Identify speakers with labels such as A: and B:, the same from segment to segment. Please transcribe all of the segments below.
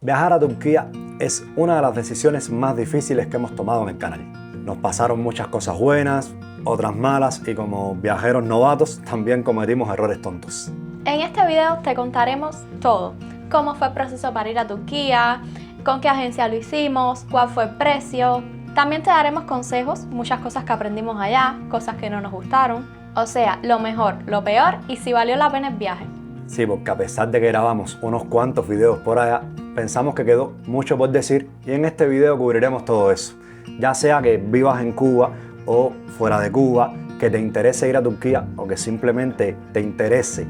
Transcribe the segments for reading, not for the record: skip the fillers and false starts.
A: Viajar a Turquía es una de las decisiones más difíciles que hemos tomado en el canal. Nos pasaron muchas cosas buenas, otras malas y como viajeros novatos también cometimos errores tontos.
B: En este video te contaremos todo, cómo fue el proceso para ir a Turquía, con qué agencia lo hicimos, cuál fue el precio. También te daremos consejos, muchas cosas que aprendimos allá, cosas que no nos gustaron. O sea, lo mejor, lo peor y si valió la pena el viaje.
A: Sí, porque a pesar de que grabamos unos cuantos videos por allá, pensamos que quedó mucho por decir y en este video cubriremos todo eso. Ya sea que vivas en Cuba o fuera de Cuba, que te interese ir a Turquía o que simplemente te interese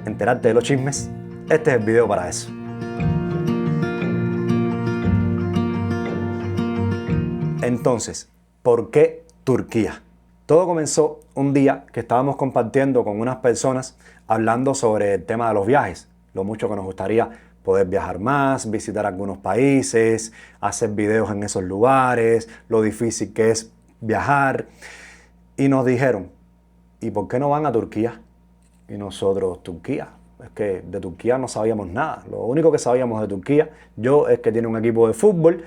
A: enterarte de los chismes, este es el video para eso. Entonces, ¿por qué Turquía? Todo comenzó un día que estábamos compartiendo con unas personas hablando sobre el tema de los viajes, lo mucho que nos gustaría poder viajar más, visitar algunos países, hacer videos en esos lugares, lo difícil que es viajar. Y nos dijeron, ¿y por qué no van a Turquía? Y nosotros, Turquía, es que de Turquía no sabíamos nada. Lo único que sabíamos de Turquía, yo, es que tiene un equipo de fútbol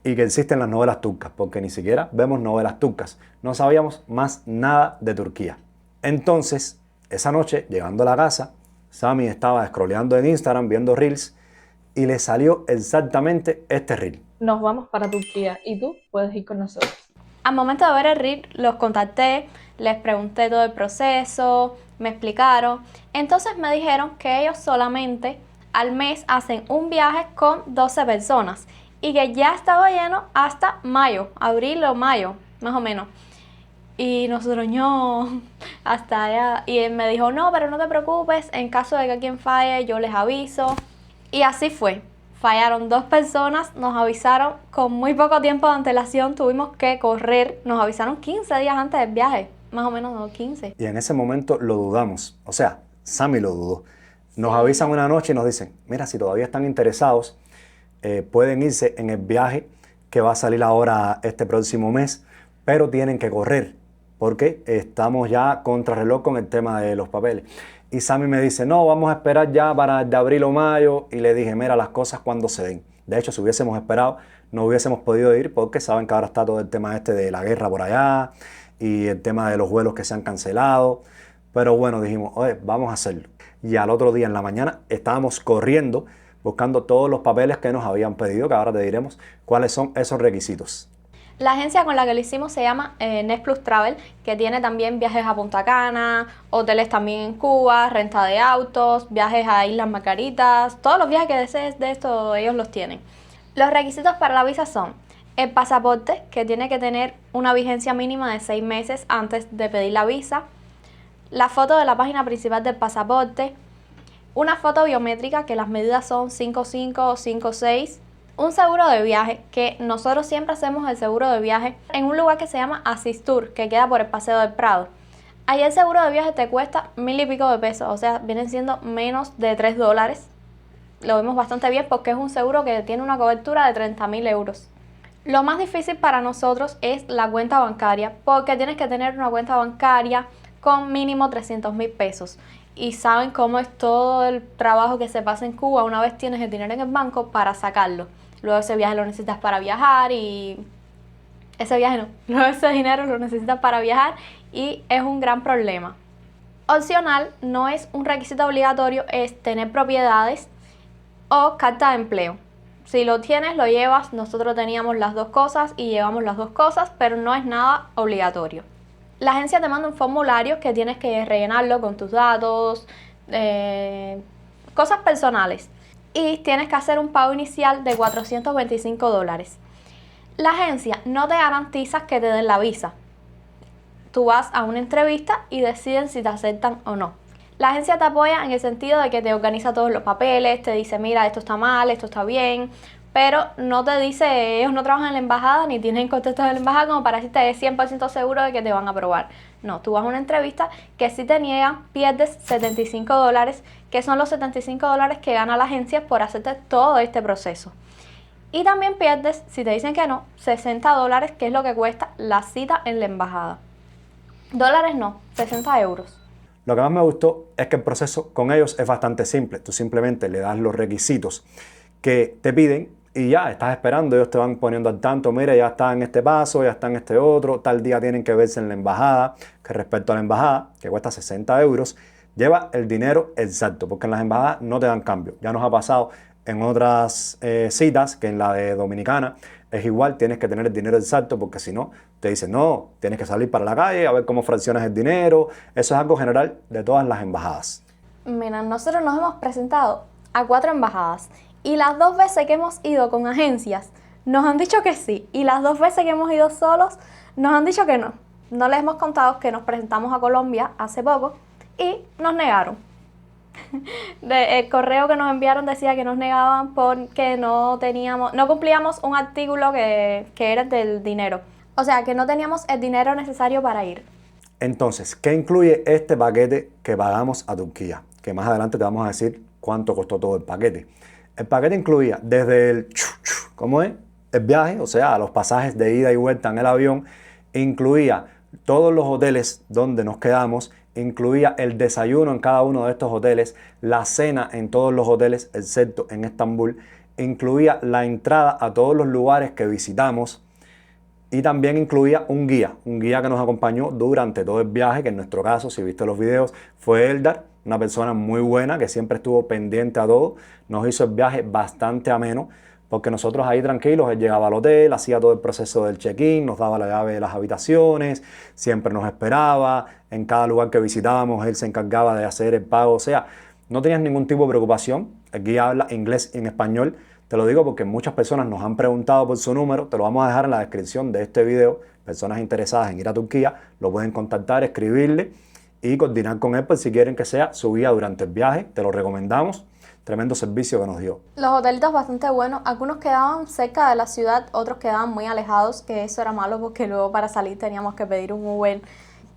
A: y que existen las novelas turcas, porque ni siquiera vemos novelas turcas. No sabíamos más nada de Turquía. Entonces, esa noche, llegando a la casa, Sammy estaba scrolleando en Instagram, viendo reels, y le salió exactamente este reel.
C: Nos vamos para Turquía y tú puedes ir con nosotros.
B: Al momento de ver el reel, los contacté, les pregunté todo el proceso, me explicaron. Entonces me dijeron que ellos solamente al mes hacen un viaje con 12 personas y que ya estaba lleno hasta mayo, abril o mayo, más o menos. Y nosotros, no, hasta allá. Y él me dijo, no, pero no te preocupes, en caso de que alguien falle, yo les aviso. Y así fue. Fallaron 2 personas, nos avisaron con muy poco tiempo de antelación, tuvimos que correr, nos avisaron 15 días antes del viaje, más o menos no, 15.
A: Y en ese momento lo dudamos, o sea, Sammy lo dudó. Nos avisan una noche y nos dicen, mira, si todavía están interesados, pueden irse en el viaje que va a salir ahora este próximo mes, pero tienen que correr, porque estamos ya contrarreloj con el tema de los papeles. Y Sammy me dice, no, vamos a esperar ya para el de abril o mayo. Y le dije, mira, las cosas cuando se den. De hecho, si hubiésemos esperado, no hubiésemos podido ir porque saben que ahora está todo el tema este de la guerra por allá y el tema de los vuelos que se han cancelado. Pero bueno, dijimos, oye, vamos a hacerlo. Y al otro día en la mañana estábamos corriendo, buscando todos los papeles que nos habían pedido, que ahora te diremos cuáles son esos requisitos.
B: La agencia con la que lo hicimos se llama Next Plus Travel, que tiene también viajes a Punta Cana, hoteles también en Cuba, renta de autos, viajes a Islas Margaritas, todos los viajes que desees de esto ellos los tienen. Los requisitos para la visa son el pasaporte, que tiene que tener una vigencia mínima de 6 meses antes de pedir la visa, la foto de la página principal del pasaporte, una foto biométrica que las medidas son 5'5 o 5'6", un seguro de viaje, que nosotros siempre hacemos el seguro de viaje en un lugar que se llama Asistur, que queda por el Paseo del Prado. Ahí el seguro de viaje te cuesta 1000 y pico de pesos, o sea, vienen siendo menos de $3. Lo vemos bastante bien porque es un seguro que tiene una cobertura de 30.000 euros. Lo más difícil para nosotros es la cuenta bancaria, porque tienes que tener una cuenta bancaria con mínimo 300.000 pesos. Y saben cómo es todo el trabajo que se pasa en Cuba una vez tienes el dinero en el banco para sacarlo. Luego ese viaje lo necesitas para viajar y... luego ese dinero lo necesitas para viajar y es un gran problema. Opcional, no es un requisito obligatorio, es tener propiedades o carta de empleo. Si lo tienes, lo llevas. Nosotros teníamos las dos cosas y llevamos las dos cosas, pero no es nada obligatorio. La agencia te manda un formulario que tienes que rellenarlo con tus datos, cosas personales. Y tienes que hacer un pago inicial de $425. La agencia no te garantiza que te den la visa. Tú vas a una entrevista y deciden si te aceptan o no. La agencia te apoya en el sentido de que te organiza todos los papeles, te dice, mira, esto está mal, esto está bien, pero no te dice, ellos no trabajan en la embajada ni tienen contactos de la embajada como para decirte 100% seguro de que te van a aprobar. No, tú vas a una entrevista que si te niegan, pierdes $75, que son los $75 que gana la agencia por hacerte todo este proceso. Y también pierdes, si te dicen que no, $60, que es lo que cuesta la cita en la embajada. Dólares no, 60 euros.
A: Lo que más me gustó es que el proceso con ellos es bastante simple. Tú simplemente le das los requisitos que te piden y ya estás esperando, ellos te van poniendo al tanto, mira, ya está en este paso, ya está en este otro, tal día tienen que verse en la embajada, que respecto a la embajada, que cuesta 60 euros, lleva el dinero exacto, porque en las embajadas no te dan cambio. Ya nos ha pasado en otras citas, que en la de Dominicana es igual, tienes que tener el dinero exacto, porque si no, te dicen, no, tienes que salir para la calle a ver cómo fraccionas el dinero. Eso es algo general de todas las embajadas.
B: Mira, nosotros nos hemos presentado a 4 embajadas y las 2 veces que hemos ido con agencias nos han dicho que sí, y las 2 veces que hemos ido solos nos han dicho que no. No les hemos contado que nos presentamos a Colombia hace poco y nos negaron. El correo que nos enviaron decía que nos negaban porque no cumplíamos un artículo que era del dinero. O sea, que no teníamos el dinero necesario para ir.
A: Entonces, ¿qué incluye este paquete que pagamos a Turquía? Que más adelante te vamos a decir cuánto costó todo el paquete. El paquete incluía desde el ¿cómo es? El viaje, o sea, los pasajes de ida y vuelta en el avión, incluía todos los hoteles donde nos quedamos, incluía el desayuno en cada uno de estos hoteles, la cena en todos los hoteles, excepto en Estambul, incluía la entrada a todos los lugares que visitamos y también incluía un guía que nos acompañó durante todo el viaje, que en nuestro caso, si viste los videos, fue Eldar, una persona muy buena que siempre estuvo pendiente a todo, nos hizo el viaje bastante ameno, porque nosotros ahí tranquilos, él llegaba al hotel, hacía todo el proceso del check-in, nos daba la llave de las habitaciones, siempre nos esperaba, en cada lugar que visitábamos él se encargaba de hacer el pago, o sea, no tenías ningún tipo de preocupación. El guía habla inglés y en español, te lo digo porque muchas personas nos han preguntado por su número, te lo vamos a dejar en la descripción de este video, personas interesadas en ir a Turquía, lo pueden contactar, escribirle y coordinar con él por si quieren que sea su guía durante el viaje, te lo recomendamos. Tremendo servicio que nos dio.
B: Los hotelitos bastante buenos, algunos quedaban cerca de la ciudad, otros quedaban muy alejados, que eso era malo porque luego para salir teníamos que pedir un Uber.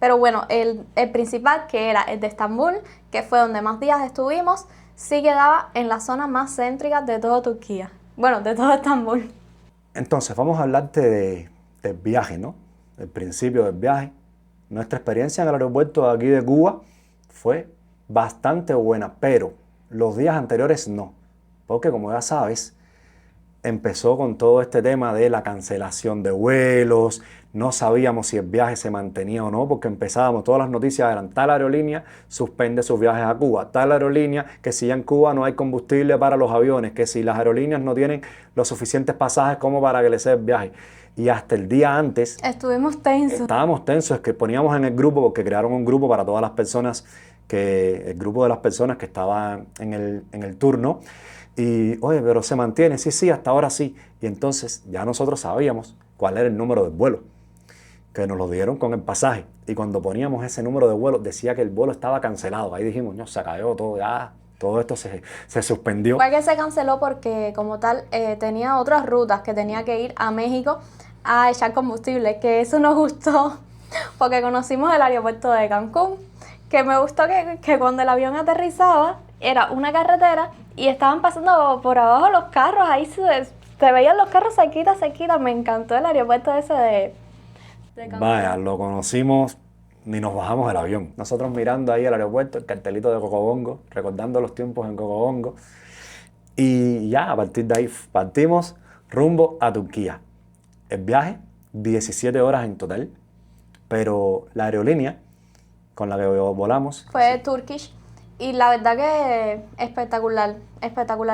B: Pero bueno, el principal, que era el de Estambul, que fue donde más días estuvimos, sí quedaba en la zona más céntrica de toda Turquía. Bueno, de todo Estambul.
A: Entonces, vamos a hablarte del viaje, ¿no? El principio del viaje. Nuestra experiencia en el aeropuerto de aquí de Cuba fue bastante buena, pero los días anteriores no, porque como ya sabes, empezó con todo este tema de la cancelación de vuelos, no sabíamos si el viaje se mantenía o no, porque empezábamos, todas las noticias eran tal aerolínea suspende sus viajes a Cuba, tal aerolínea que si ya en Cuba no hay combustible para los aviones, que si las aerolíneas no tienen los suficientes pasajes como para que les sea el viaje. Y hasta el día antes
B: estuvimos tensos.
A: Estábamos tensos, es que poníamos en el grupo, porque crearon un grupo para todas las personas, el grupo de las personas que estaban en el turno, y oye, pero se mantiene, sí, hasta ahora sí. Y entonces ya nosotros sabíamos cuál era el número del vuelo, que nos lo dieron con el pasaje. Y cuando poníamos ese número de vuelo, decía que el vuelo estaba cancelado. Ahí dijimos, no, se cayó todo, ya, todo esto se suspendió.
B: Fue que se canceló porque como tal tenía otras rutas, que tenía que ir a México a echar combustible, que eso nos gustó porque conocimos el aeropuerto de Cancún, que me gustó que cuando el avión aterrizaba era una carretera y estaban pasando por abajo los carros, ahí se veían los carros cerquita, me encantó el aeropuerto ese de Cancún.
A: Vaya, lo conocimos, ni nos bajamos del avión. Nosotros mirando ahí el aeropuerto, el cartelito de Cocobongo, recordando los tiempos en Cocobongo, y ya a partir de ahí partimos rumbo a Turquía. El viaje, 17 horas en total, pero la aerolínea con la que volamos
B: fue Turkish y la verdad que espectacular,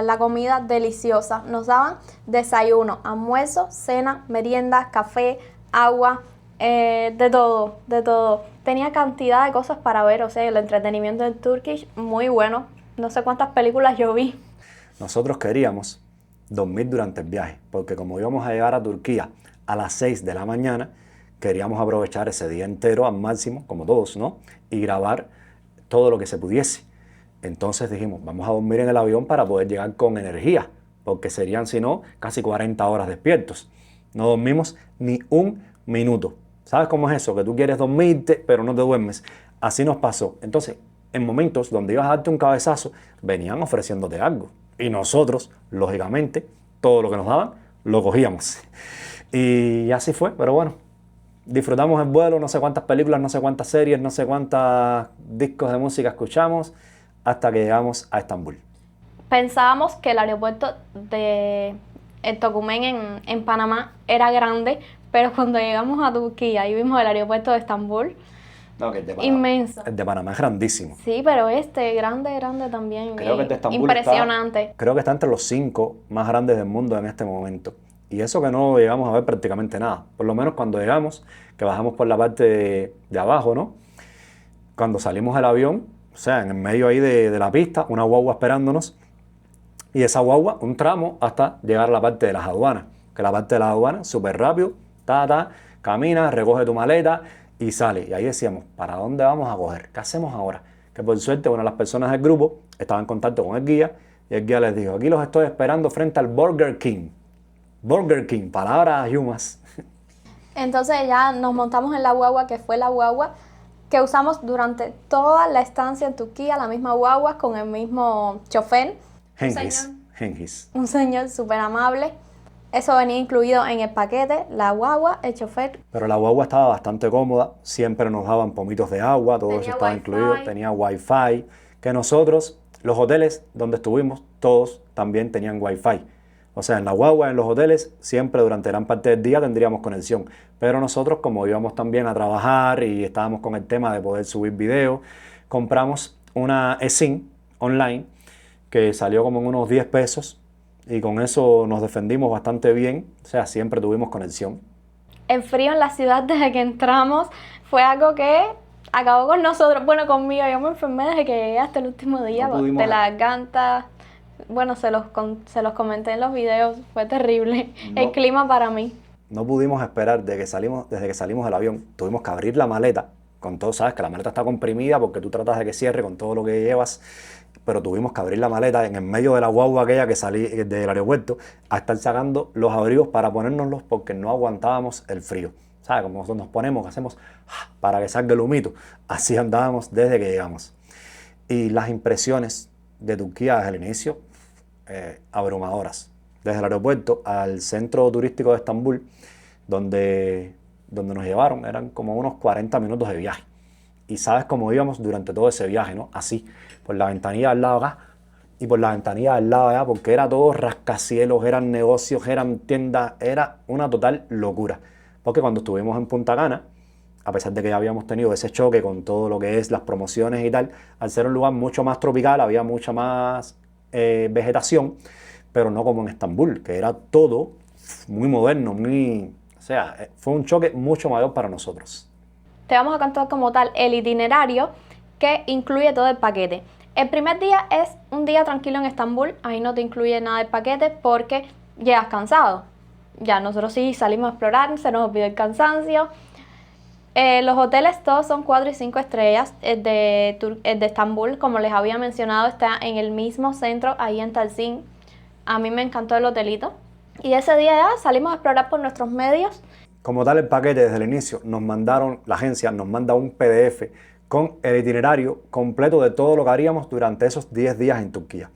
B: la comida deliciosa. Nos daban desayuno, almuerzo, cena, merienda, café, agua, de todo. Tenía cantidad de cosas para ver, o sea, el entretenimiento del Turkish muy bueno. No sé cuántas películas yo vi.
A: Nosotros queríamos dormir durante el viaje, porque como íbamos a llegar a Turquía a las 6 de la mañana, queríamos aprovechar ese día entero al máximo, como todos, ¿no? Y grabar todo lo que se pudiese. Entonces dijimos, vamos a dormir en el avión para poder llegar con energía, porque serían, si no, casi 40 horas despiertos. No dormimos ni un minuto. ¿Sabes cómo es eso? Que tú quieres dormirte, pero no te duermes. Así nos pasó. Entonces, en momentos donde ibas a darte un cabezazo, venían ofreciéndote algo. Y nosotros, lógicamente, todo lo que nos daban, lo cogíamos. Y así fue, pero bueno, disfrutamos el vuelo, no sé cuántas películas, no sé cuántas series, no sé cuántos discos de música escuchamos, hasta que llegamos a Estambul.
B: pensábamos que el aeropuerto de el Tocumen en Panamá era grande, pero cuando llegamos a Turquía y vimos el aeropuerto de Estambul,
A: No, que el de Panamá,
B: inmenso.
A: el de Panamá es grandísimo.
B: Sí, pero grande también.
A: Creo que el de Estambul
B: impresionante.
A: creo que está entre los 5 más grandes del mundo en este momento. Y eso que no llegamos a ver prácticamente nada. Por lo menos cuando llegamos, que bajamos por la parte de abajo, ¿no? Cuando salimos del avión, o sea, en el medio ahí de la pista, una guagua esperándonos. Y esa guagua, un tramo hasta llegar a la parte de las aduanas. Que la parte de las aduanas, súper rápido, camina, recoge tu maleta y sale. Y ahí decíamos, ¿para dónde vamos a coger? ¿Qué hacemos ahora? Que por suerte una de las personas del grupo estaba en contacto con el guía y el guía les dijo, aquí los estoy esperando frente al Burger King. Burger King, palabras yumas.
B: Entonces ya nos montamos en la guagua, que fue la guagua que usamos durante toda la estancia en Turquía, la misma guagua con el mismo chofer.
A: Cengiz.
B: Un señor súper amable. Eso venía incluido en el paquete, la guagua, el chofer.
A: Pero la guagua estaba bastante cómoda, siempre nos daban pomitos de agua, todo eso estaba
B: wifi.
A: incluido, tenía wifi, que nosotros, los hoteles donde estuvimos, todos también tenían wifi. O sea, en la guagua, en los hoteles, siempre durante gran parte del día tendríamos conexión. Pero nosotros, como íbamos también a trabajar y estábamos con el tema de poder subir videos, compramos una eSIM online que salió como en unos 10 pesos y con eso nos defendimos bastante bien. O sea, siempre tuvimos conexión.
B: El frío en la ciudad desde que entramos fue algo que acabó con nosotros. Bueno, conmigo, yo me enfermé desde que llegué hasta el último día de la garganta. Bueno, se los comenté en los videos, fue terrible. El clima para mí.
A: No pudimos esperar desde que salimos del avión. Tuvimos que abrir la maleta con todo, sabes que la maleta está comprimida porque tú tratas de que cierre con todo lo que llevas, pero tuvimos que abrir la maleta en el medio de la guagua aquella que salí del aeropuerto a estar sacando los abrigos para ponérnoslos porque no aguantábamos el frío. ¿Sabes? Como nosotros nos ponemos, hacemos para que salga el humito. Así andábamos desde que llegamos. Y las impresiones de Turquía desde el inicio, abrumadoras. Desde el aeropuerto al centro turístico de Estambul, donde nos llevaron, eran como unos 40 minutos de viaje. Y sabes cómo íbamos durante todo ese viaje, ¿no? Así, por la ventanilla al lado acá y por la ventanilla al lado allá, porque era todo rascacielos, eran negocios, eran tiendas, era una total locura. Porque cuando estuvimos en Punta Cana, a pesar de que ya habíamos tenido ese choque con todo lo que es las promociones y tal, al ser un lugar mucho más tropical, había mucha más vegetación, pero no como en Estambul, que era todo muy moderno, o sea, fue un choque mucho mayor para nosotros.
B: Te vamos a contar como tal el itinerario que incluye todo el paquete. El primer día es un día tranquilo en Estambul, ahí no te incluye nada del paquete porque llegas cansado. Ya nosotros sí salimos a explorar, se nos olvidó el cansancio. Los hoteles todos son 4 y 5 estrellas. El de Estambul, como les había mencionado, está en el mismo centro, ahí en Taksim. A mí me encantó el hotelito. Y ese día ya salimos a explorar por nuestros medios.
A: Como tal, el paquete desde el inicio la agencia nos manda un PDF con el itinerario completo de todo lo que haríamos durante esos 10 días en Turquía,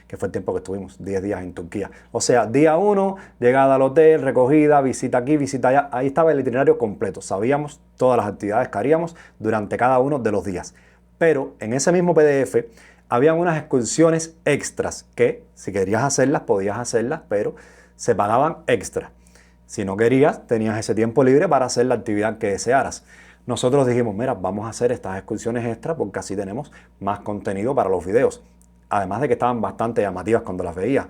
A: que fue el tiempo que estuvimos, 10 días en Turquía. O sea, día 1, llegada al hotel, recogida, visita aquí, visita allá. Ahí estaba el itinerario completo. Sabíamos todas las actividades que haríamos durante cada uno de los días. Pero en ese mismo PDF habían unas excursiones extras que, si querías hacerlas, podías hacerlas, pero se pagaban extra. Si no querías, tenías ese tiempo libre para hacer la actividad que desearas. Nosotros dijimos, mira, vamos a hacer estas excursiones extra porque así tenemos más contenido para los videos. Además de que estaban bastante llamativas cuando las veías.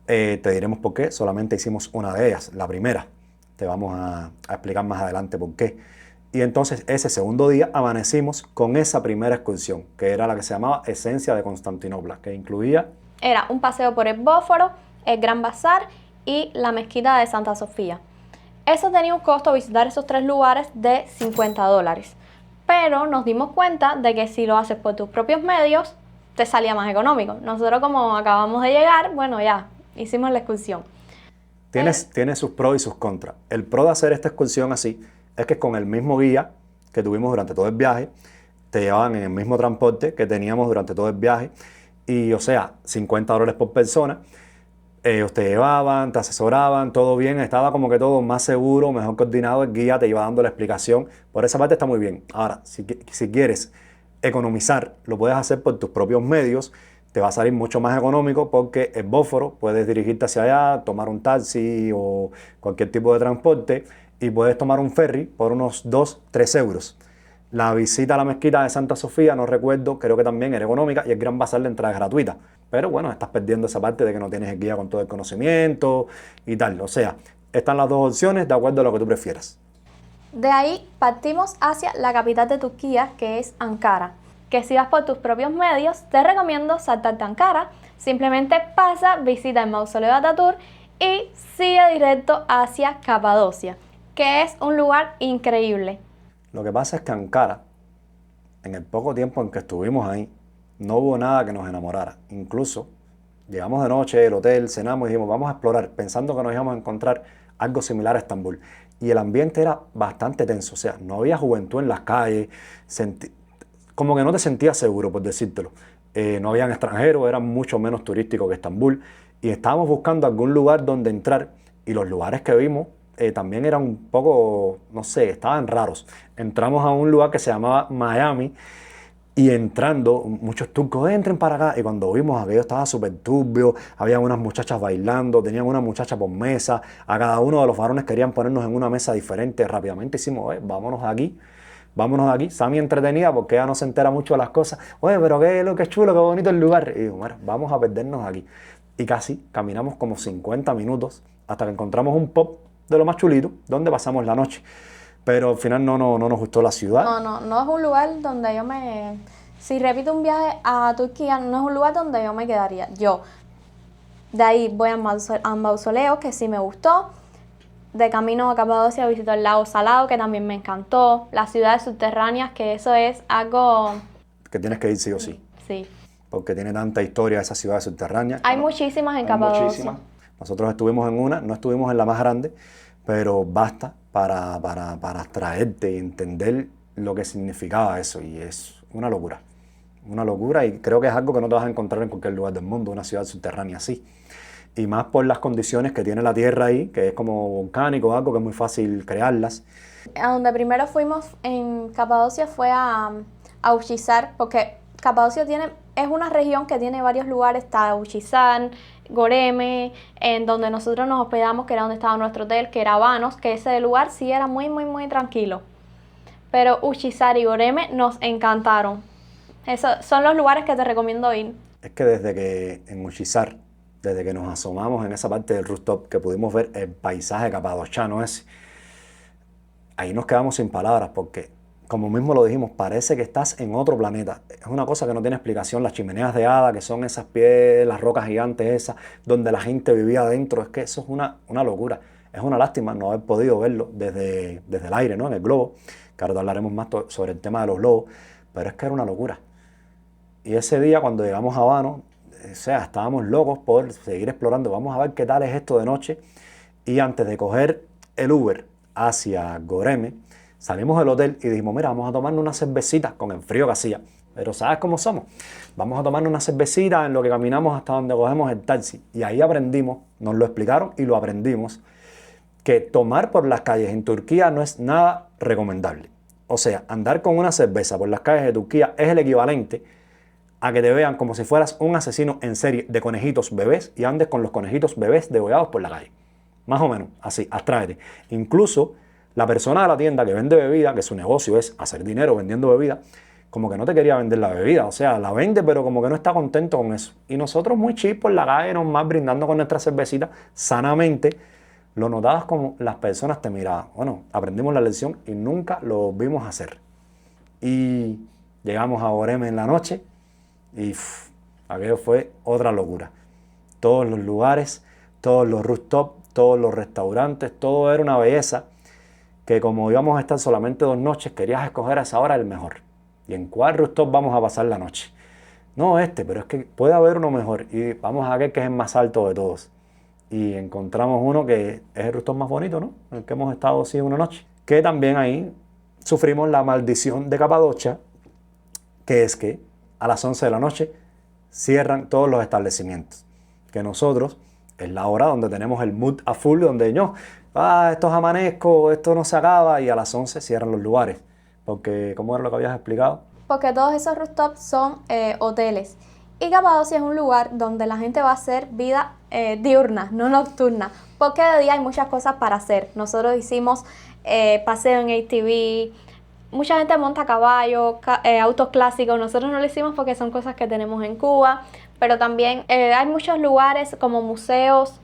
A: Te diremos por qué, solamente hicimos una de ellas, la primera. Te vamos a explicar más adelante por qué. Y entonces ese segundo día amanecimos con esa primera excursión, que era la que se llamaba Esencia de Constantinopla, que incluía...
B: Era un paseo por el Bósforo, el Gran Bazar y la mezquita de Santa Sofía. Eso tenía un costo, visitar esos 3 lugares, de $50. Pero nos dimos cuenta de que si lo haces por tus propios medios, te salía más económico. Nosotros, como acabamos de llegar, bueno, ya hicimos la excursión.
A: Tiene sus pros y sus contras. El pro de hacer esta excursión así es que con el mismo guía que tuvimos durante todo el viaje, te llevaban en el mismo transporte que teníamos durante todo el viaje y, o sea, $50 por persona. Ellos te llevaban, te asesoraban, todo bien, estaba como que todo más seguro, mejor coordinado, el guía te iba dando la explicación. Por esa parte está muy bien. Ahora, si quieres economizar, lo puedes hacer por tus propios medios. te va a salir mucho más económico porque el Bósforo puedes dirigirte hacia allá, tomar un taxi o cualquier tipo de transporte y puedes tomar un ferry por unos 2-3 euros. La visita a la mezquita de Santa Sofía, no recuerdo, creo que también era económica y el Gran Bazar la entrada es gratuita. Pero bueno, estás perdiendo esa parte de que no tienes el guía con todo el conocimiento y tal. O sea, están las dos opciones de acuerdo a lo que tú prefieras.
B: De ahí partimos hacia la capital de Turquía, que es Ankara. Que si vas por tus propios medios, te recomiendo saltarte a Ankara. Simplemente pasa, visita el mausoleo de Atatürk y sigue directo hacia Capadocia, que es un lugar increíble.
A: Lo que pasa es que Ankara, en el poco tiempo en que estuvimos ahí, no hubo nada que nos enamorara. Incluso llegamos de noche, el hotel, cenamos y dijimos, vamos a explorar, pensando que nos íbamos a encontrar algo similar a Estambul. Y el ambiente era bastante tenso, o sea, no había juventud en las calles, como que no te sentías seguro, por decírtelo. No habían extranjeros, era mucho menos turístico que Estambul. Y estábamos buscando algún lugar donde entrar y los lugares que vimos también eran un poco, no sé, estaban raros. Entramos a un lugar que se llamaba Miami y entrando, muchos turcos, entren para acá. Y cuando vimos aquello estaba súper turbio, había unas muchachas bailando, tenían una muchacha por mesa, a cada uno de los varones querían ponernos en una mesa diferente. Rápidamente hicimos, vámonos de aquí. Vámonos de aquí. Sammy entretenida porque ella no se entera mucho de las cosas. Oye, pero qué chulo, qué bonito el lugar. Y digo, bueno, vamos a perdernos aquí. Y casi caminamos como 50 minutos hasta que encontramos un pub de lo más chulito, donde pasamos la noche. Pero al final no nos gustó la ciudad.
B: No es un lugar donde yo me... Si repito un viaje a Turquía, no es un lugar donde yo me quedaría. Yo, de ahí voy a mausoleo, que sí me gustó. De camino a Capadocia visito el lago Salado, que también me encantó. Las ciudades subterráneas, que eso es algo...
A: Que tienes que ir sí o sí.
B: Sí.
A: Porque tiene tanta historia esa ciudad subterránea.
B: Hay muchísimas en Capadocia.
A: Muchísimas. Nosotros estuvimos en una, no estuvimos en la más grande, pero basta para atraerte y entender lo que significaba eso. Y es una locura. Una locura y creo que es algo que no te vas a encontrar en cualquier lugar del mundo, una ciudad subterránea así. Y más por las condiciones que tiene la tierra ahí, que es como volcánico, algo que es muy fácil crearlas.
B: A donde primero fuimos en Capadocia fue a Ushizar, porque Capadocia es una región que tiene varios lugares, está Ushizar, Goreme, en donde nosotros nos hospedamos, que era donde estaba nuestro hotel, que era Vanos, que ese lugar sí era muy, muy, muy tranquilo. Pero Ushizar y Goreme nos encantaron. Esos son los lugares que te recomiendo ir.
A: Es que desde que en Ushizar, desde que nos asomamos en esa parte del rooftop, que pudimos ver el paisaje capadociano ese, ahí nos quedamos sin palabras porque, como mismo lo dijimos, parece que estás en otro planeta. Es una cosa que no tiene explicación. Las chimeneas de hada, que son esas piedras, las rocas gigantes esas, donde la gente vivía adentro, es que eso es una locura. Es una lástima no haber podido verlo desde el aire, ¿no? En el globo, que ahora hablaremos más sobre el tema de los globos, pero es que era una locura. Y ese día cuando llegamos a Habano, o sea, estábamos locos por seguir explorando. Vamos a ver qué tal es esto de noche. Y antes de coger el Uber hacia Goreme, salimos del hotel y dijimos, mira, vamos a tomarnos unas cervecitas con el frío que hacía. Pero ¿sabes cómo somos? Vamos a tomarnos una cervecita en lo que caminamos hasta donde cogemos el taxi. Y ahí aprendimos, nos lo explicaron y lo aprendimos, que tomar por las calles en Turquía no es nada recomendable. O sea, andar con una cerveza por las calles de Turquía es el equivalente a que te vean como si fueras un asesino en serie de conejitos bebés y andes con los conejitos bebés degollados por la calle. Más o menos, así, abstráete. Incluso la persona de la tienda que vende bebida, que su negocio es hacer dinero vendiendo bebida, como que no te quería vender la bebida. O sea, la vende, pero como que no está contento con eso. Y nosotros muy chill por la calle, nomás brindando con nuestra cervecita, sanamente, lo notabas como las personas te miraban. Bueno, aprendimos la lección y nunca lo vimos hacer. Y llegamos a Goreme en la noche y aquello fue otra locura. Todos los lugares, todos los rooftops, todos los restaurantes, todo era una belleza que como íbamos a estar solamente 2 noches, querías escoger a esa hora el mejor. ¿Y en cuál rooftop vamos a pasar la noche? No pero es que puede haber uno mejor y vamos a aquel que es el más alto de todos. Y encontramos uno que es el rooftop más bonito, ¿no? En el que hemos estado así una noche. Que también ahí sufrimos la maldición de Capadocia, que es que a las 11 de la noche cierran todos los establecimientos. Que nosotros es la hora donde tenemos el mood a full, donde esto es amanezco, esto no se acaba, y a las 11 cierran los lugares. Porque, ¿cómo era lo que habías explicado?
B: Porque todos esos rooftops son hoteles. Y Capadocia es un lugar donde la gente va a hacer vida diurna, no nocturna, porque de día hay muchas cosas para hacer. Nosotros hicimos paseo en ATV, mucha gente monta caballo, autos clásicos. Nosotros no lo hicimos porque son cosas que tenemos en Cuba, pero también hay muchos lugares como museos,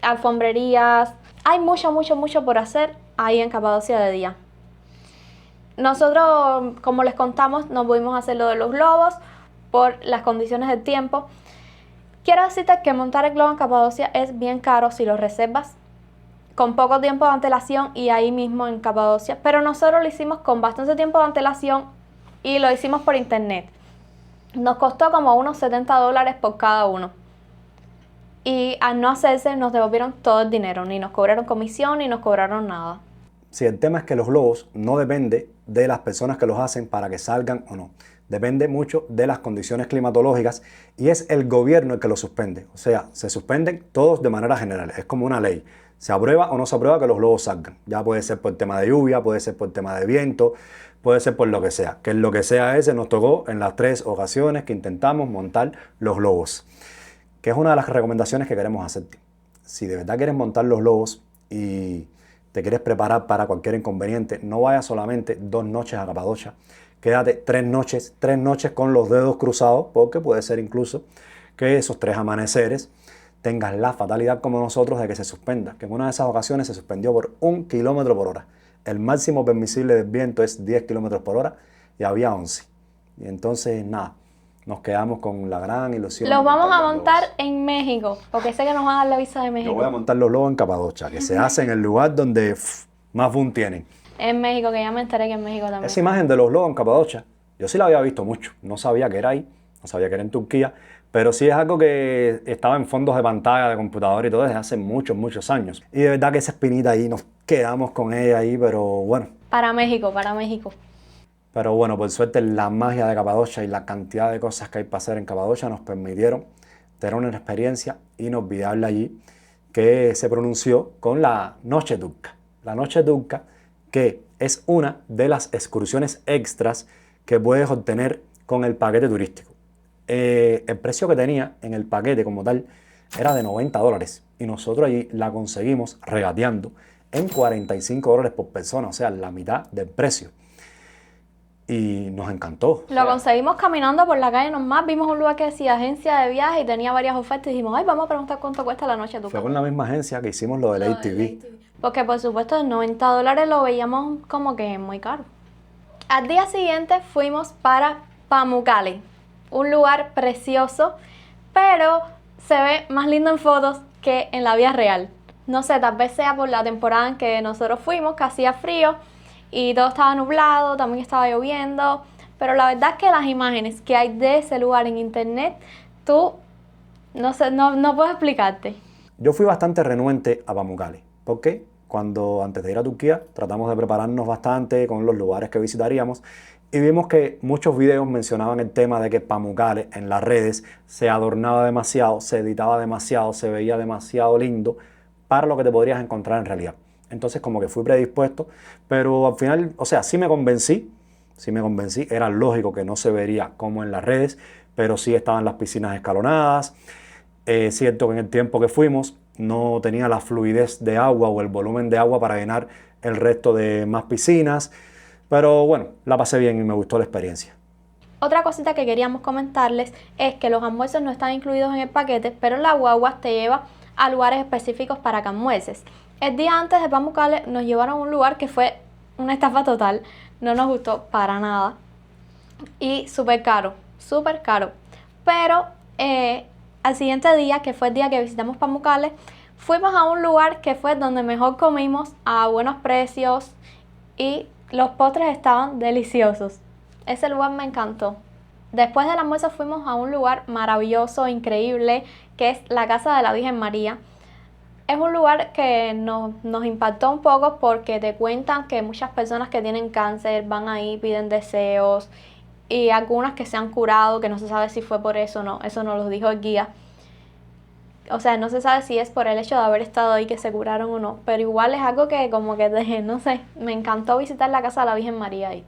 B: alfombrerías. Hay mucho, mucho, mucho por hacer ahí en Capadocia de día. Nosotros, como les contamos, no pudimos hacer lo de los globos por las condiciones del tiempo. Quiero decirte que montar el globo en Capadocia es bien caro si lo reservas con poco tiempo de antelación y ahí mismo en Capadocia, pero nosotros lo hicimos con bastante tiempo de antelación y lo hicimos por internet. Nos costó como unos $70 por cada uno. Y al no hacerse nos devolvieron todo el dinero, ni nos cobraron comisión ni nos cobraron nada.
A: Sí, el tema es que los globos no depende de las personas que los hacen para que salgan o no. Depende mucho de las condiciones climatológicas y es el gobierno el que los suspende. O sea, se suspenden todos de manera general. Es como una ley. Se aprueba o no se aprueba que los globos salgan. Ya puede ser por tema de lluvia, puede ser por tema de viento, puede ser por lo que sea. Que lo que sea ese nos tocó en las 3 ocasiones que intentamos montar los globos. Que es una de las recomendaciones que queremos hacerte. Si de verdad quieres montar los globos y te quieres preparar para cualquier inconveniente, no vayas solamente 2 noches a Capadocia. Quédate 3 noches con los dedos cruzados, porque puede ser incluso que esos 3 amaneceres tengas la fatalidad como nosotros de que se suspenda, que en una de esas ocasiones se suspendió por 1 kilómetro por hora. El máximo permisible del viento es 10 kilómetros por hora y había 11. Y entonces nada, nos quedamos con la gran ilusión.
B: Los vamos a montar en México, porque sé que nos van a dar la visa de México.
A: Yo voy a montar los globos en Capadocia, que se hace en el lugar donde más boom tienen.
B: En México, que ya me enteré que en México también.
A: Esa imagen de los globos en Capadocia, yo sí la había visto mucho. No sabía que era ahí, no sabía que era en Turquía, pero sí es algo que estaba en fondos de pantalla, de computador y todo desde hace muchos, muchos años. Y de verdad que esa espinita ahí, nos quedamos con ella ahí, pero bueno.
B: Para México, para México.
A: Pero bueno, por suerte la magia de Capadocia y la cantidad de cosas que hay para hacer en Capadocia nos permitieron tener una experiencia inolvidable allí que se pronunció con la Noche Turca. La Noche Turca, que es una de las excursiones extras que puedes obtener con el paquete turístico. El precio que tenía en el paquete como tal era de $90 y nosotros allí la conseguimos regateando en $45 por persona, o sea, la mitad del precio. Y nos encantó.
B: Lo conseguimos caminando por la calle normal, vimos un lugar que decía agencia de viaje y tenía varias ofertas y dijimos, ay, vamos a preguntar cuánto cuesta la Noche Turca.
A: Fue con la misma agencia que hicimos lo del ATV.
B: Porque por supuesto de $90 lo veíamos como que muy caro. Al día siguiente fuimos para Pamukkale, un lugar precioso, pero se ve más lindo en fotos que en la vida real. No sé, tal vez sea por la temporada en que nosotros fuimos, que hacía frío y todo estaba nublado, también estaba lloviendo, pero la verdad es que las imágenes que hay de ese lugar en internet, tú, no sé, no puedo explicarte.
A: Yo fui bastante renuente a Pamukkale, porque cuando antes de ir a Turquía tratamos de prepararnos bastante con los lugares que visitaríamos y vimos que muchos videos mencionaban el tema de que Pamukkale en las redes se adornaba demasiado, se editaba demasiado, se veía demasiado lindo para lo que te podrías encontrar en realidad. Entonces como que fui predispuesto, pero al final, o sea, sí me convencí, era lógico que no se vería como en las redes, pero sí estaban las piscinas escalonadas. Es cierto que en el tiempo que fuimos no tenía la fluidez de agua o el volumen de agua para llenar el resto de más piscinas, pero bueno, la pasé bien y me gustó la experiencia.
B: Otra cosita que queríamos comentarles es que los almuerzos no están incluidos en el paquete, pero la guagua te lleva a lugares específicos para que almuerces. El día antes de Pamukkale nos llevaron a un lugar que fue una estafa total, no nos gustó para nada y súper caro, pero al siguiente día, que fue el día que visitamos Pamukkale, fuimos a un lugar que fue donde mejor comimos a buenos precios y los postres estaban deliciosos. Ese lugar me encantó. Después del almuerzo fuimos a un lugar maravilloso, increíble, que es la Casa de la Virgen María. Es un lugar que nos impactó un poco porque te cuentan que muchas personas que tienen cáncer van ahí, piden deseos y algunas que se han curado, que no se sabe si fue por eso o no, eso nos lo dijo el guía. O sea, no se sabe si es por el hecho de haber estado ahí que se curaron o no, pero igual es algo que como que no sé, me encantó visitar la Casa de la Virgen María ahí.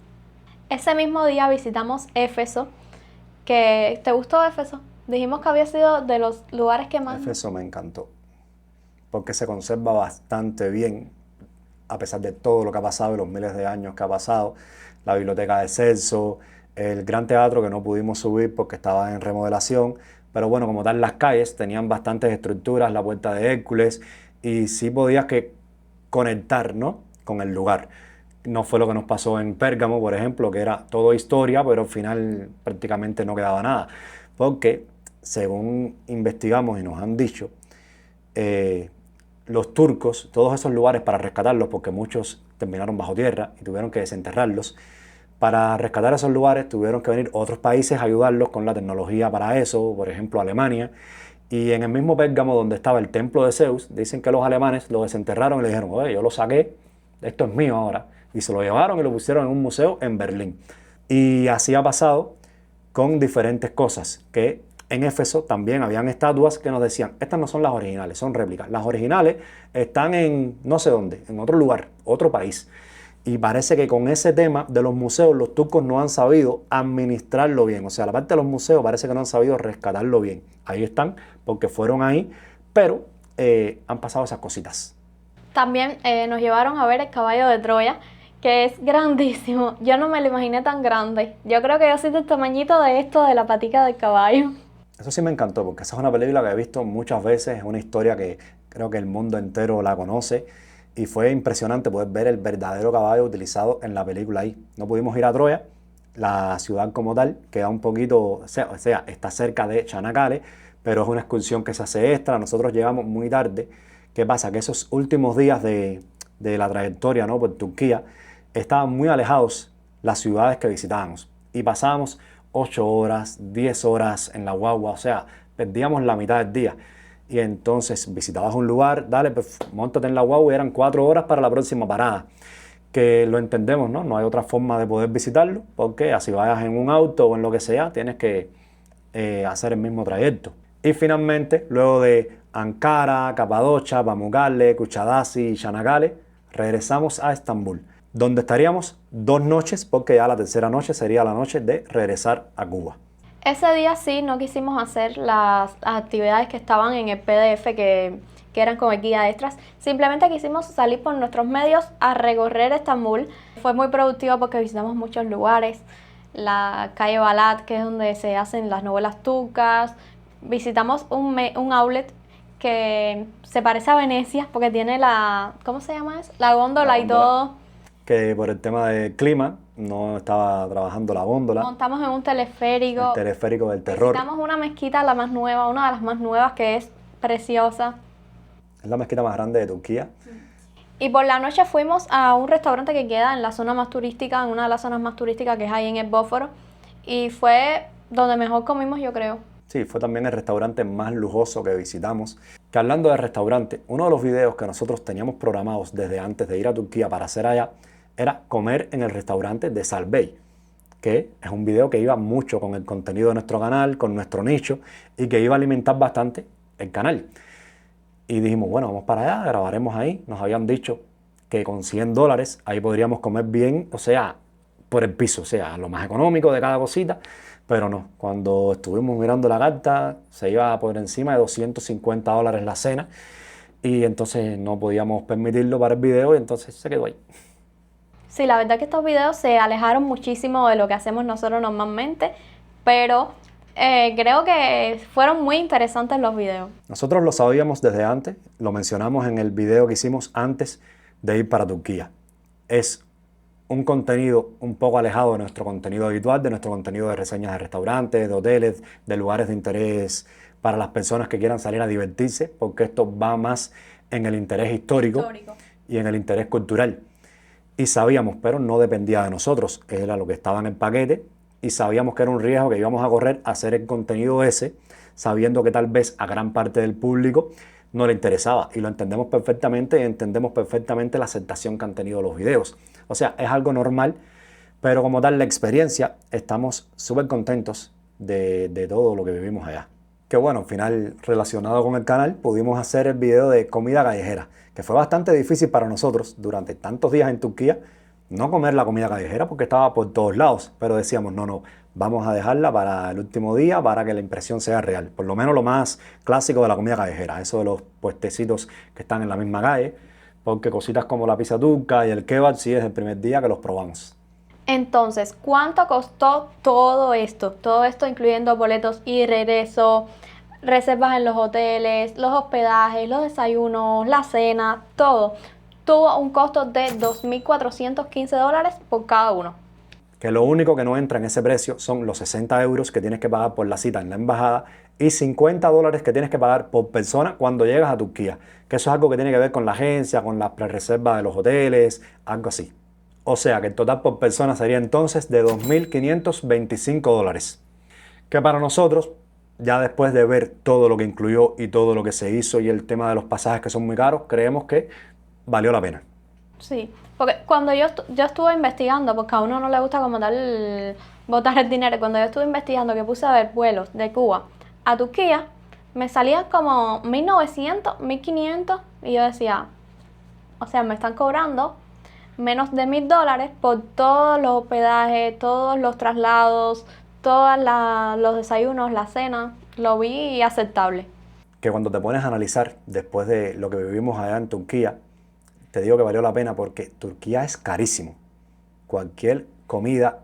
B: Ese mismo día visitamos Éfeso, ¿te gustó Éfeso? Dijimos que había sido de los lugares que más...
A: Éfeso me encantó, porque se conserva bastante bien, a pesar de todo lo que ha pasado y los miles de años que ha pasado. La biblioteca de Celso, el gran teatro que no pudimos subir porque estaba en remodelación, pero bueno, como tal las calles tenían bastantes estructuras, la puerta de Hércules, y sí podías que conectar, ¿no?, con el lugar. No fue lo que nos pasó en Pérgamo, por ejemplo, que era todo historia, pero al final prácticamente no quedaba nada, porque según investigamos y nos han dicho, los turcos, todos esos lugares para rescatarlos, porque muchos terminaron bajo tierra y tuvieron que desenterrarlos, para rescatar esos lugares tuvieron que venir otros países a ayudarlos con la tecnología para eso, por ejemplo Alemania, y en el mismo Pérgamo donde estaba el templo de Zeus, dicen que los alemanes lo desenterraron y le dijeron, oye, yo lo saqué, esto es mío ahora, y se lo llevaron y lo pusieron en un museo en Berlín. Y así ha pasado con diferentes cosas, que en Éfeso también habían estatuas que nos decían, estas no son las originales, son réplicas. Las originales están en no sé dónde, en otro lugar, otro país. Y parece que con ese tema de los museos, los turcos no han sabido administrarlo bien. O sea, la parte de los museos parece que no han sabido rescatarlo bien. Ahí están, porque fueron ahí, pero han pasado esas cositas.
B: También nos llevaron a ver el caballo de Troya, que es grandísimo. Yo no me lo imaginé tan grande. Yo creo que yo soy del tamañito de esto, de la patica del caballo.
A: Eso sí me encantó, porque esa es una película que he visto muchas veces, es una historia que creo que el mundo entero la conoce, y fue impresionante poder ver el verdadero caballo utilizado en la película ahí. No pudimos ir a Troya, la ciudad como tal queda un poquito, o sea, está cerca de Çanakkale, pero es una excursión que se hace extra. Nosotros llegamos muy tarde. ¿Qué pasa? Que esos últimos días de la trayectoria, ¿no?, por Turquía, estaban muy alejados las ciudades que visitábamos y pasábamos 8 horas, 10 horas en la guagua, o sea, perdíamos la mitad del día. Y entonces visitabas un lugar, dale, pues móntate en la guagua y eran 4 horas para la próxima parada. Que lo entendemos, ¿no? No hay otra forma de poder visitarlo, porque así vayas en un auto o en lo que sea, tienes que hacer el mismo trayecto. Y finalmente, luego de Ankara, Capadocia, Pamukkale, Kuchadasi y Çanakkale, regresamos a Estambul, donde estaríamos 2 noches, porque ya la tercera noche sería la noche de regresar a Cuba.
B: Ese día sí no quisimos hacer las actividades que estaban en el PDF, que eran con el guía extras. Simplemente quisimos salir por nuestros medios a recorrer Estambul. Fue muy productivo porque visitamos muchos lugares. La calle Balat, que es donde se hacen las novelas turcas. Visitamos un outlet que se parece a Venecia porque tiene la... ¿cómo se llama eso? La góndola y todo.
A: Que por el tema del clima no estaba trabajando la góndola.
B: Montamos en un teleférico.
A: El teleférico del terror.
B: Visitamos una mezquita, la más nueva, una de las más nuevas, que es preciosa.
A: Es la mezquita más grande de Turquía.
B: Y por la noche fuimos a un restaurante que queda en la zona más turística, en una de las zonas más turísticas que es ahí en el Bósforo. Y fue donde mejor comimos, yo creo.
A: Sí, fue también el restaurante más lujoso que visitamos. Que hablando de restaurante, uno de los videos que nosotros teníamos programados desde antes de ir a Turquía para hacer allá era comer en el restaurante de Salbei, que es un video que iba mucho con el contenido de nuestro canal, con nuestro nicho, y que iba a alimentar bastante el canal. Y dijimos, bueno, vamos para allá, grabaremos ahí. Nos habían dicho que con $100 ahí podríamos comer bien, o sea, por el piso, o sea, lo más económico de cada cosita. Pero no, cuando estuvimos mirando la carta, se iba por encima de $250 la cena, y entonces no podíamos permitirlo para el video, y entonces se quedó ahí.
B: Sí, la verdad que estos videos se alejaron muchísimo de lo que hacemos nosotros normalmente, pero creo que fueron muy interesantes los videos.
A: Nosotros lo sabíamos desde antes, lo mencionamos en el video que hicimos antes de ir para Turquía. Es un contenido un poco alejado de nuestro contenido habitual, de nuestro contenido de reseñas de restaurantes, de hoteles, de lugares de interés para las personas que quieran salir a divertirse, porque esto va más en el interés histórico. Y en el interés cultural. Y sabíamos, pero no dependía de nosotros, era lo que estaba en el paquete, y sabíamos que era un riesgo que íbamos a correr a hacer el contenido ese, sabiendo que tal vez a gran parte del público no le interesaba, y lo entendemos perfectamente, y entendemos perfectamente la aceptación que han tenido los videos. O sea, es algo normal, pero como tal la experiencia, estamos súper contentos de todo lo que vivimos allá. Que bueno, al final, relacionado con el canal, pudimos hacer el video de comida callejera, que fue bastante difícil para nosotros durante tantos días en Turquía no comer la comida callejera porque estaba por todos lados, pero decíamos, no, vamos a dejarla para el último día para que la impresión sea real. Por lo menos lo más clásico de la comida callejera, eso de los puestecitos que están en la misma calle, porque cositas como la pizza turca y el kebab sí es el primer día que los probamos.
B: Entonces, ¿cuánto costó todo esto? Todo esto incluyendo boletos y regreso, reservas en los hoteles, los hospedajes, los desayunos, la cena, todo. Tuvo un costo de $2.415 por cada uno.
A: Que lo único que no entra en ese precio son los 60 euros que tienes que pagar por la cita en la embajada y $50 que tienes que pagar por persona cuando llegas a Turquía. Que eso es algo que tiene que ver con la agencia, con las prerreservas de los hoteles, algo así. O sea que el total por persona sería entonces de $2.525. Que para nosotros, ya después de ver todo lo que incluyó y todo lo que se hizo y el tema de los pasajes que son muy caros, creemos que valió la pena.
B: Sí, porque cuando yo estuve investigando, porque a uno no le gusta como tal botar el dinero, cuando yo estuve investigando que puse a ver vuelos de Cuba a Turquía, me salían como 1.900, 1.500 y yo decía, o sea, me están cobrando menos de $1.000 por todos los hospedajes, todos los traslados, todos los desayunos, la cena, lo vi aceptable.
A: Que cuando te pones a analizar después de lo que vivimos allá en Turquía, te digo que valió la pena porque Turquía es carísimo. Cualquier comida,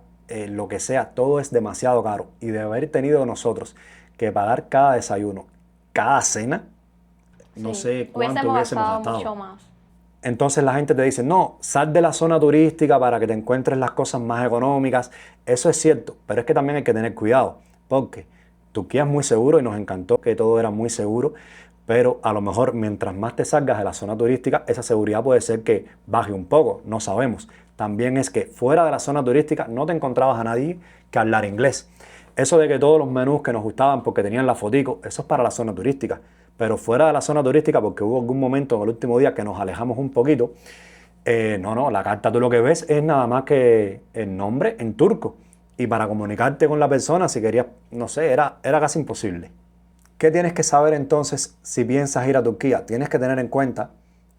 A: lo que sea, todo es demasiado caro. Y de haber tenido nosotros que pagar cada desayuno, cada cena, no sé cuánto hubiésemos gastado.
B: Mucho más.
A: Entonces la gente te dice, no, sal de la zona turística para que te encuentres las cosas más económicas. Eso es cierto, pero es que también hay que tener cuidado, porque Turquía es muy seguro y nos encantó que todo era muy seguro, pero a lo mejor mientras más te salgas de la zona turística, esa seguridad puede ser que baje un poco, no sabemos. También es que fuera de la zona turística no te encontrabas a nadie que hablar inglés. Eso de que todos los menús que nos gustaban porque tenían la fotico, eso es para la zona turística. Pero fuera de la zona turística, porque hubo algún momento en el último día que nos alejamos un poquito, la carta tú lo que ves es nada más que el nombre en turco. Y para comunicarte con la persona, si querías, no sé, era casi imposible. ¿Qué tienes que saber entonces si piensas ir a Turquía? Tienes que tener en cuenta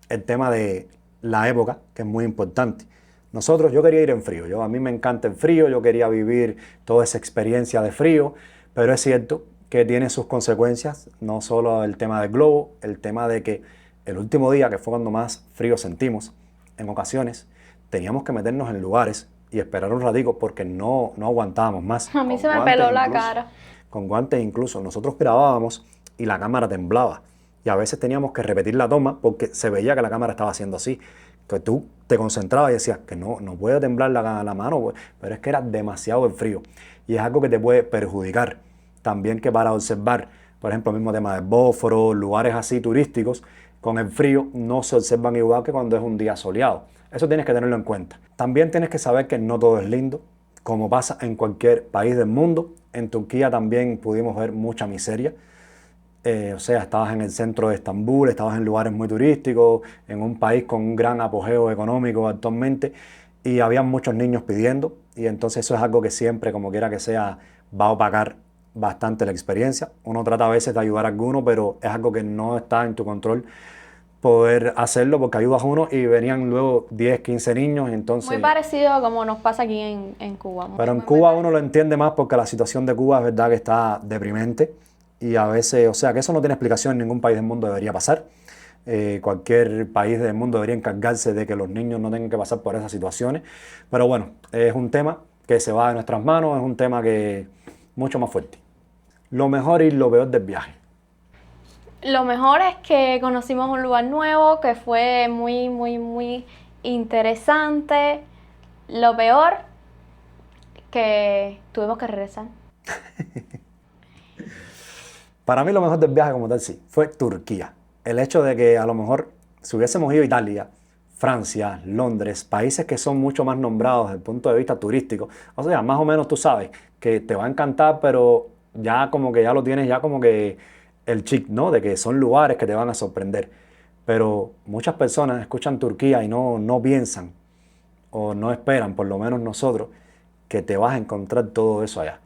A: el tema de la época, que es muy importante. Yo quería ir en frío, a mí me encanta el frío, yo quería vivir toda esa experiencia de frío, pero es cierto que tiene sus consecuencias, no solo el tema del globo, el tema de que el último día, que fue cuando más frío sentimos, en ocasiones teníamos que meternos en lugares y esperar un ratico porque no aguantábamos más.
B: A mí se me peló la cara.
A: Con guantes incluso, nosotros grabábamos y la cámara temblaba y a veces teníamos que repetir la toma porque se veía que la cámara estaba haciendo así, que tú te concentrabas y decías que no puede temblar la mano, pero es que era demasiado el frío y es algo que te puede perjudicar. También que para observar, por ejemplo, el mismo tema del Bósforo, lugares así turísticos, con el frío no se observan igual que cuando es un día soleado. Eso tienes que tenerlo en cuenta. También tienes que saber que no todo es lindo, como pasa en cualquier país del mundo. En Turquía también pudimos ver mucha miseria. Estabas en el centro de Estambul, estabas en lugares muy turísticos, en un país con un gran apogeo económico actualmente, y había muchos niños pidiendo, y entonces eso es algo que siempre, como quiera que sea, va a opacar bastante la experiencia. Uno trata a veces de ayudar a alguno, pero es algo que no está en tu control poder hacerlo porque ayudas a uno y venían luego 10, 15 niños. Entonces,
B: muy parecido a como nos pasa aquí en Cuba.
A: Pero en Cuba uno lo entiende más porque la situación de Cuba es verdad que está deprimente y a veces, que eso no tiene explicación, en ningún país del mundo debería pasar. Cualquier país del mundo debería encargarse de que los niños no tengan que pasar por esas situaciones. Pero bueno, es un tema que se va de nuestras manos, es un tema que es mucho más fuerte. Lo mejor y lo peor del viaje.
B: Lo mejor es que conocimos un lugar nuevo que fue muy, muy, muy interesante. Lo peor, que tuvimos que regresar.
A: Para mí lo mejor del viaje como tal sí, fue Turquía. El hecho de que a lo mejor si hubiésemos ido a Italia, Francia, Londres, países que son mucho más nombrados desde el punto de vista turístico, más o menos tú sabes que te va a encantar, pero ya como que ya lo tienes, ya como que el chic, ¿no? De que son lugares que te van a sorprender. Pero muchas personas escuchan Turquía y no piensan o no esperan, por lo menos nosotros, que te vas a encontrar todo eso allá.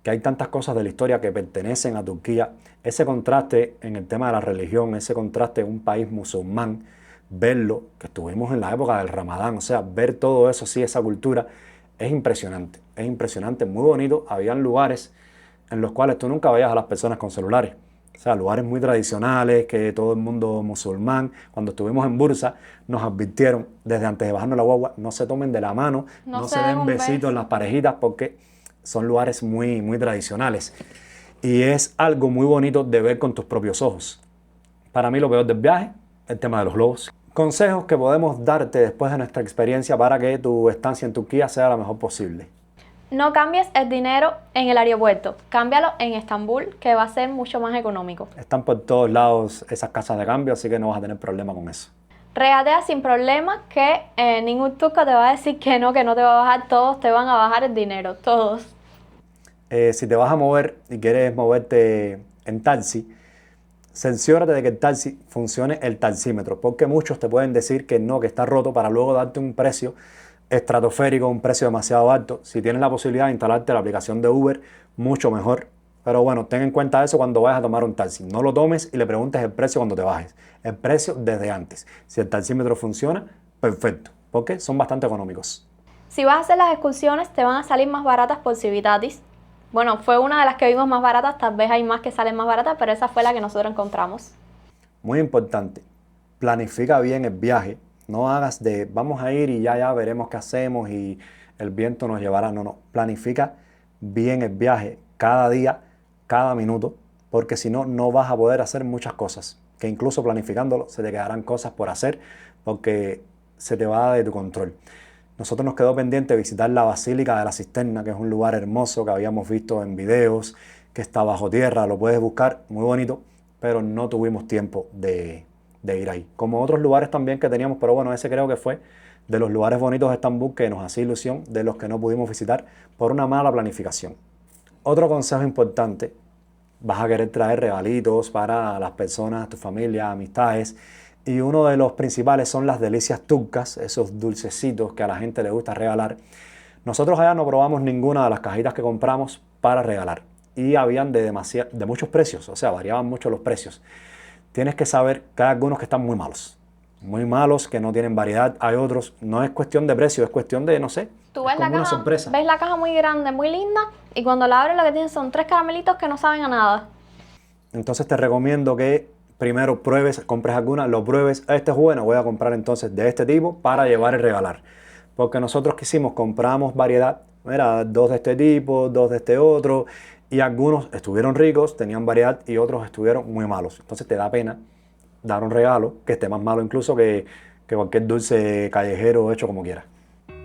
A: Que hay tantas cosas de la historia que pertenecen a Turquía. Ese contraste en el tema de la religión, ese contraste en un país musulmán, verlo, que estuvimos en la época del Ramadán, ver todo eso, sí, esa cultura, es impresionante, muy bonito. Habían lugares en los cuales tú nunca veías a las personas con celulares. O sea, lugares muy tradicionales, que todo el mundo musulmán. Cuando estuvimos en Bursa, nos advirtieron desde antes de bajarnos la guagua, no se tomen de la mano, no se den besitos en las parejitas, porque son lugares muy, muy tradicionales. Y es algo muy bonito de ver con tus propios ojos. Para mí lo peor del viaje, el tema de los lobos. Consejos que podemos darte después de nuestra experiencia para que tu estancia en Turquía sea la mejor posible.
B: No cambies el dinero en el aeropuerto, cámbialo en Estambul, que va a ser mucho más económico.
A: Están por todos lados esas casas de cambio, así que no vas a tener problema con eso.
B: Regatea sin problema, que ningún turco te va a decir que no te va a bajar, todos te van a bajar el dinero, todos.
A: Si te vas a mover y quieres moverte en taxi, cerciórate de que el taxi funcione el taxímetro, porque muchos te pueden decir que no, que está roto, para luego darte un precio estratosférico, un precio demasiado alto. Si tienes la posibilidad de instalarte la aplicación de Uber, mucho mejor. Pero bueno, ten en cuenta eso cuando vayas a tomar un taxi. No lo tomes y le preguntes el precio cuando te bajes. El precio desde antes. Si el taxímetro funciona, perfecto, porque son bastante económicos.
B: Si vas a hacer las excursiones, te van a salir más baratas por Civitatis. Bueno, fue una de las que vimos más baratas, tal vez hay más que salen más baratas, pero esa fue la que nosotros encontramos.
A: Muy importante, planifica bien el viaje. No hagas de vamos a ir y ya veremos qué hacemos y el viento nos llevará. No, planifica bien el viaje cada día, cada minuto, porque si no, no vas a poder hacer muchas cosas, que incluso planificándolo se te quedarán cosas por hacer porque se te va de tu control. Nosotros nos quedó pendiente visitar la Basílica de la Cisterna, que es un lugar hermoso que habíamos visto en videos, que está bajo tierra, lo puedes buscar, muy bonito, pero no tuvimos tiempo de ir ahí. Como otros lugares también que teníamos, pero bueno, ese creo que fue de los lugares bonitos de Estambul que nos hacía ilusión, de los que no pudimos visitar por una mala planificación. Otro consejo importante, vas a querer traer regalitos para las personas, tu familia, amistades, y uno de los principales son las delicias turcas, esos dulcecitos que a la gente le gusta regalar. Nosotros allá no probamos ninguna de las cajitas que compramos para regalar y habían de muchos precios, o sea, variaban mucho los precios. Tienes que saber que hay algunos que están muy malos, que no tienen variedad. Hay otros, no es cuestión de precio, es cuestión de, no sé,
B: Tú ves
A: como una sorpresa.
B: Ves la caja muy grande, muy linda, y cuando la abres lo que tienes son 3 caramelitos que no saben a nada.
A: Entonces te recomiendo que primero pruebes, compres alguna, lo pruebes. Este es bueno, voy a comprar entonces de este tipo para llevar y regalar. Porque nosotros que hicimos, compramos variedad, mira, 2 de este tipo, 2 de este otro, y algunos estuvieron ricos, tenían variedad, y otros estuvieron muy malos. Entonces te da pena dar un regalo que esté más malo incluso que cualquier dulce callejero hecho como quiera.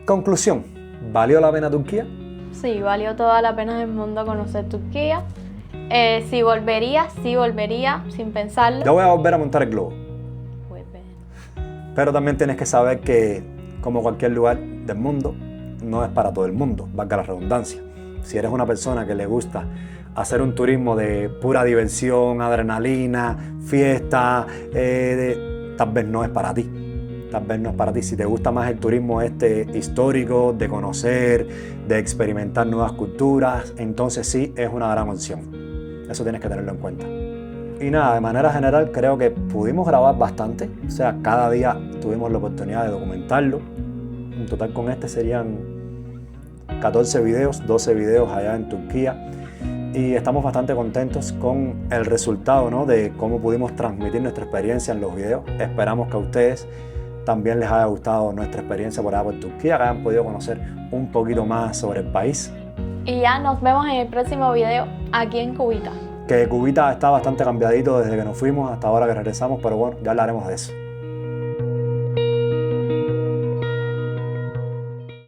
A: Conclusión, ¿valió la pena Turquía?
B: Sí, valió toda la pena del mundo conocer Turquía. Si volvería, sin pensarlo.
A: Yo voy a volver a montar el globo.
B: Vuelve.
A: Pero también tienes que saber que, como cualquier lugar del mundo, no es para todo el mundo, valga la redundancia. Si eres una persona que le gusta hacer un turismo de pura diversión, adrenalina, fiesta, tal vez no es para ti. Tal vez no es para ti. Si te gusta más el turismo histórico, de conocer, de experimentar nuevas culturas, entonces sí es una gran opción. Eso tienes que tenerlo en cuenta. Y nada, de manera general creo que pudimos grabar bastante. O sea, cada día tuvimos la oportunidad de documentarlo. En total con este serían 14 videos, 12 videos allá en Turquía. Y estamos bastante contentos con el resultado, ¿no?, de cómo pudimos transmitir nuestra experiencia en los videos. Esperamos que a ustedes también les haya gustado nuestra experiencia por allá por Turquía, que hayan podido conocer un poquito más sobre el país.
B: Y ya nos vemos en el próximo video aquí en Cubita.
A: Que Cubita está bastante cambiadito desde que nos fuimos hasta ahora que regresamos, pero bueno, ya hablaremos de eso.